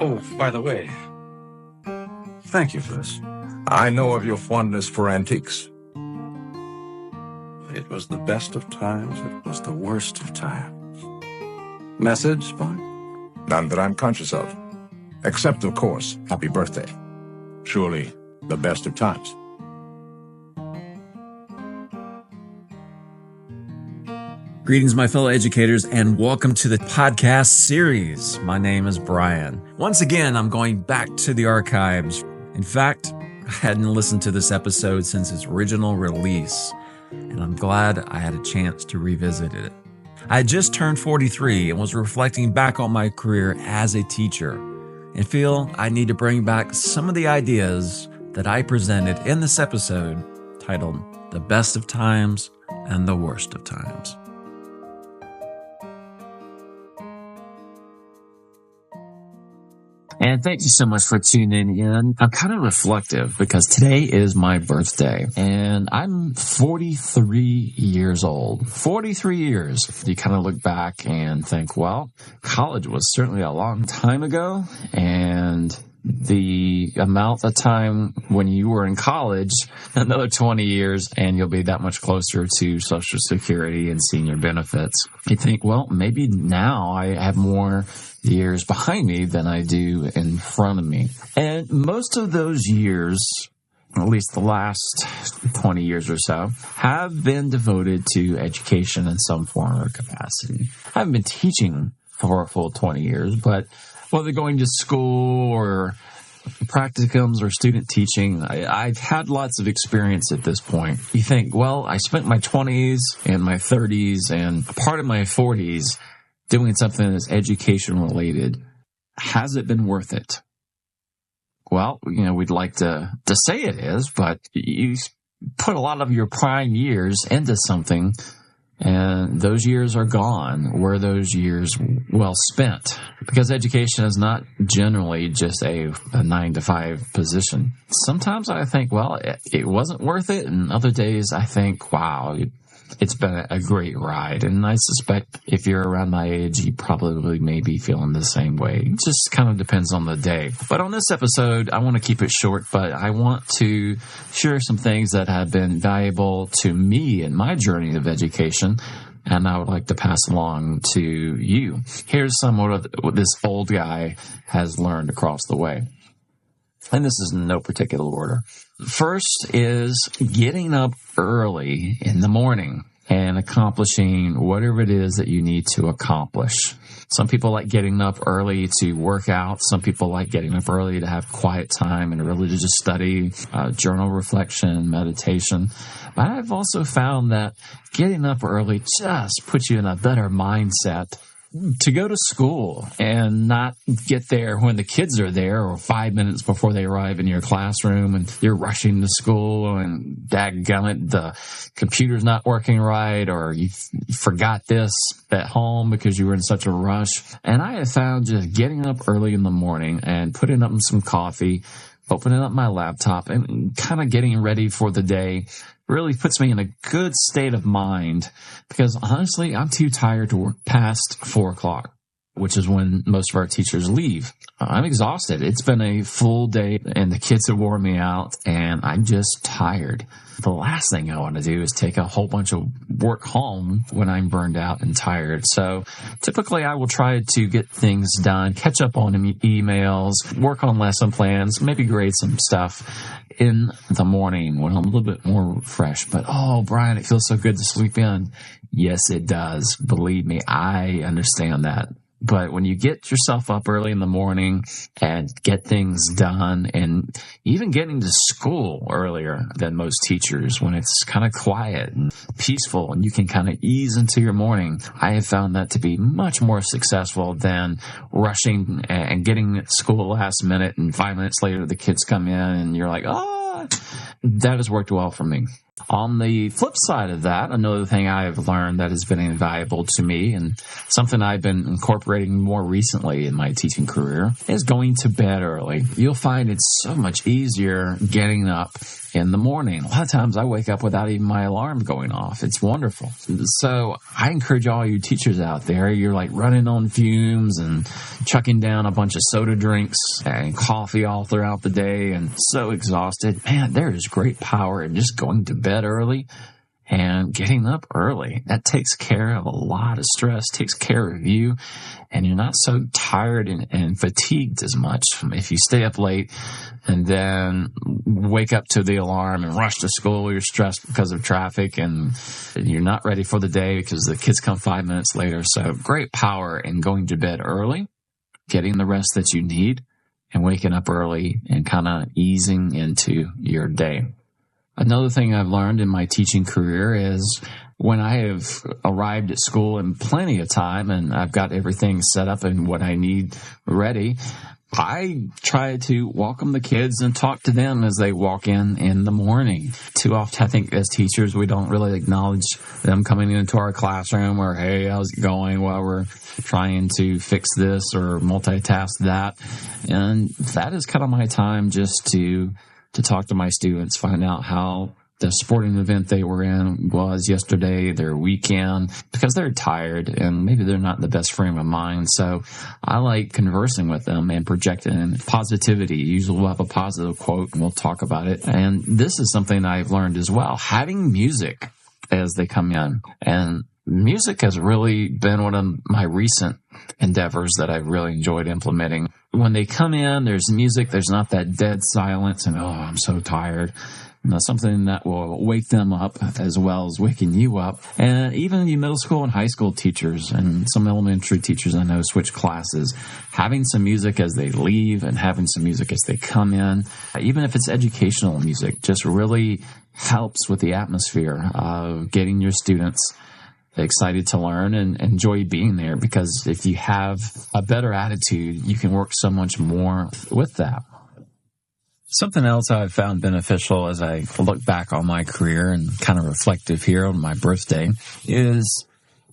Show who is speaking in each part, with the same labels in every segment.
Speaker 1: Oh, by the way, thank you for this.
Speaker 2: I know of your fondness for antiques.
Speaker 1: It was the best of times. It was the worst of times. Message, Spock?
Speaker 2: None that I'm conscious of. Except, of course, happy birthday. Surely the best of times.
Speaker 3: Greetings, my fellow educators, and welcome to the podcast series. My name is Brian. Once again, I'm going back to the archives. In fact, I hadn't listened to this episode since its original release, and I'm glad I had a chance to revisit it. I had just turned 43 and was reflecting back on my career as a teacher and feel I need to bring back some of the ideas that I presented in this episode titled The Best of Times and the Worst of Times. And thank you so much for tuning in. I'm kind of reflective because today is my birthday and I'm 43 years old. 43 years. You kind of look back and think, well, college was certainly a long time ago, and the amount of time when you were in college, another 20 years, and you'll be that much closer to Social Security and senior benefits. You think, well, maybe now I have more years behind me than I do in front of me. And most of those years, at least the last 20 years or so, have been devoted to education in some form or capacity. I haven't been teaching for a full 20 years, but whether going to school or practicums or student teaching, I've had lots of experience at this point. You think, well, I spent my 20s and my 30s and a part of my 40s doing something that's education related. Has it been worth it? Well, we'd like to say it is, but you put a lot of your prime years into something, and those years are gone. Were those years well spent? Because education is not generally just a 9-to-5 position. Sometimes I think, well, it wasn't worth it. And other days I think, wow, it's been a great ride. And I suspect if you're around my age, you probably may be feeling the same way. It just kind of depends on the day. But on this episode, I want to keep it short, but I want to share some things that have been valuable to me in my journey of education, and I would like to pass along to you. Here's some of what this old guy has learned across the way. And this is in no particular order. First is getting up early in the morning and accomplishing whatever it is that you need to accomplish. Some people like getting up early to work out. Some people like getting up early to have quiet time and religious study, journal reflection, meditation. But I've also found that getting up early just puts you in a better mindset to go to school and not get there when the kids are there or 5 minutes before they arrive in your classroom and you're rushing to school and dadgummit, the computer's not working right, or you forgot this at home because you were in such a rush. And I have found just getting up early in the morning and putting up some coffee, opening up my laptop and kind of getting ready for the day really puts me in a good state of mind, because honestly, I'm too tired to work past 4 o'clock, which is when most of our teachers leave. I'm exhausted. It's been a full day and the kids have worn me out and I'm just tired. The last thing I want to do is take a whole bunch of work home when I'm burned out and tired. So typically I will try to get things done, catch up on emails, work on lesson plans, maybe grade some stuff in the morning when I'm a little bit more fresh. But, oh, Brian, it feels so good to sleep in. Yes, it does. Believe me, I understand that. But when you get yourself up early in the morning and get things done, and even getting to school earlier than most teachers, when it's kind of quiet and peaceful and you can kind of ease into your morning, I have found that to be much more successful than rushing and getting at school last minute, and 5 minutes later the kids come in and you're like, oh, that has worked well for me. On the flip side of that, another thing I've learned that has been invaluable to me and something I've been incorporating more recently in my teaching career is going to bed early. You'll find it's so much easier getting up in the morning. A lot of times I wake up without even my alarm going off. It's wonderful. So I encourage all you teachers out there, you're like running on fumes and chucking down a bunch of soda drinks and coffee all throughout the day and so exhausted. Man, there is great power in just going to bed early and getting up early. That takes care of a lot of stress, takes care of you, and you're not so tired and fatigued as much. If you stay up late and then wake up to the alarm and rush to school, you're stressed because of traffic and you're not ready for the day because the kids come 5 minutes later. So great power in going to bed early, getting the rest that you need, and waking up early and kind of easing into your day. Another thing I've learned in my teaching career is when I have arrived at school in plenty of time and I've got everything set up and what I need ready, I try to welcome the kids and talk to them as they walk in the morning. Too often, I think as teachers, we don't really acknowledge them coming into our classroom or, hey, how's it going, while we're trying to fix this or multitask that. And that is kind of my time just to talk to my students, find out how the sporting event they were in was yesterday, their weekend, because they're tired and maybe they're not in the best frame of mind. So I like conversing with them and projecting positivity. Usually we'll have a positive quote and we'll talk about it. And this is something I've learned as well, having music as they come in. And music has really been one of my recent endeavors that I've really enjoyed implementing. When they come in, there's music, there's not that dead silence and, oh, I'm so tired. Something that will wake them up as well as waking you up. And even you middle school and high school teachers and some elementary teachers I know switch classes, having some music as they leave and having some music as they come in, even if it's educational music, just really helps with the atmosphere of getting your students excited to learn and enjoy being there, because if you have a better attitude, you can work so much more with that. Something else I've found beneficial as I look back on my career and kind of reflective here on my birthday is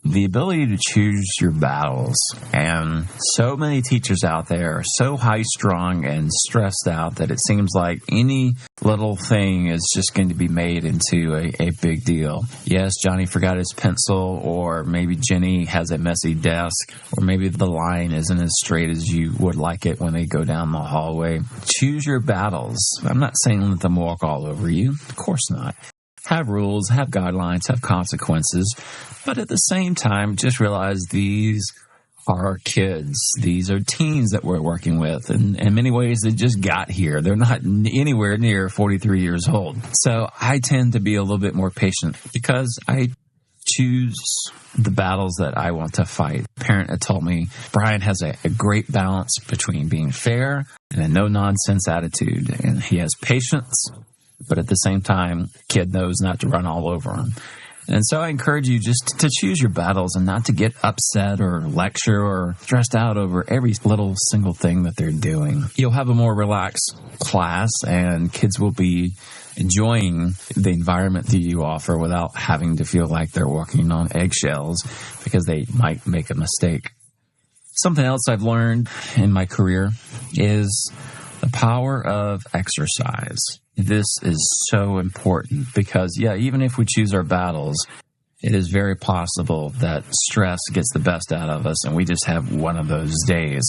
Speaker 3: the ability to choose your battles. And so many teachers out there are so high-strung and stressed out that it seems like any little thing is just going to be made into a big deal. Yes, Johnny forgot his pencil, or maybe Jenny has a messy desk, or maybe the line isn't as straight as you would like it when they go down the hallway. Choose your battles. I'm not saying let them walk all over you. Of course not. Have rules, have guidelines, have consequences, but at the same time, just realize these are our kids. These are teens that we're working with, and in many ways, they just got here. They're not anywhere near 43 years old. So I tend to be a little bit more patient because I choose the battles that I want to fight. A parent had told me Brian has a great balance between being fair and a no-nonsense attitude, and he has patience, but at the same time, kid knows not to run all over him. And so I encourage you just to choose your battles and not to get upset or lecture or stressed out over every little single thing that they're doing. You'll have a more relaxed class, and kids will be enjoying the environment that you offer without having to feel like they're walking on eggshells because they might make a mistake. Something else I've learned in my career is the power of exercise. This is so important because, even if we choose our battles, it is very possible that stress gets the best out of us and we just have one of those days.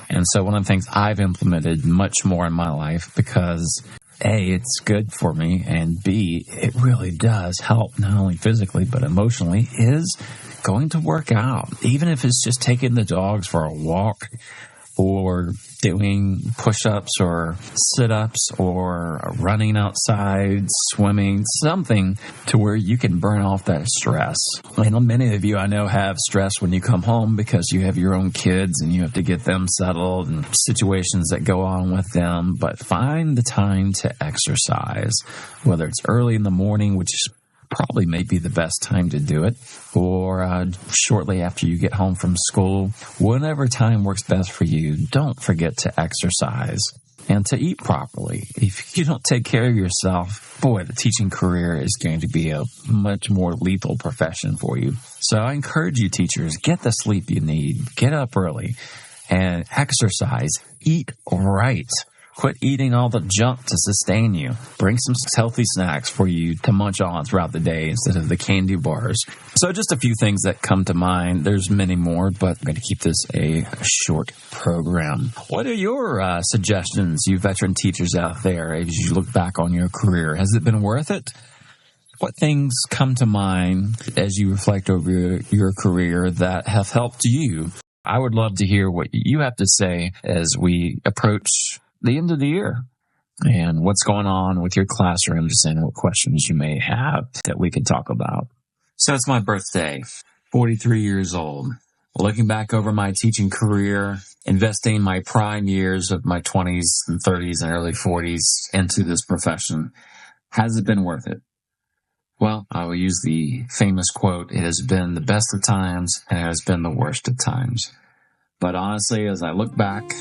Speaker 3: And so one of the things I've implemented much more in my life, because A, it's good for me, and B, it really does help not only physically but emotionally, is going to work out. Even if it's just taking the dogs for a walk, or doing push-ups or sit-ups or running outside, swimming, something to where you can burn off that stress. And many of you I know have stress when you come home because you have your own kids and you have to get them settled and situations that go on with them. But find the time to exercise, whether it's early in the morning, which is probably may be the best time to do it, or shortly after you get home from school. Whatever time works best for you, don't forget to exercise. and to eat properly. If you don't take care of yourself, boy, the teaching career is going to be a much more lethal profession for you. So I encourage you, teachers, get the sleep you need, get up early, and exercise. Eat right. Quit eating all the junk to sustain you. Bring some healthy snacks for you to munch on throughout the day instead of the candy bars. So just a few things that come to mind. There's many more, but I'm going to keep this a short program. What are your suggestions, you veteran teachers out there, as you look back on your career? Has it been worth it? What things come to mind as you reflect over your career that have helped you? I would love to hear what you have to say as we approach the end of the year and what's going on with your classrooms and what questions you may have that we can talk about. So it's my birthday, 43 years old. Looking back over my teaching career, investing my prime years of my 20s and 30s and early 40s into this profession, has it been worth it? Well, I will use the famous quote, it has been the best of times and it has been the worst of times. But honestly, as I look back,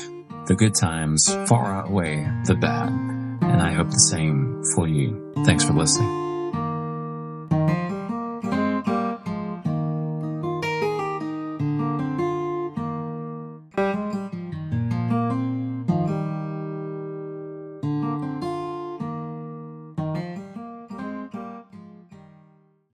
Speaker 3: the good times far outweigh the bad, and I hope the same for you. Thanks for listening.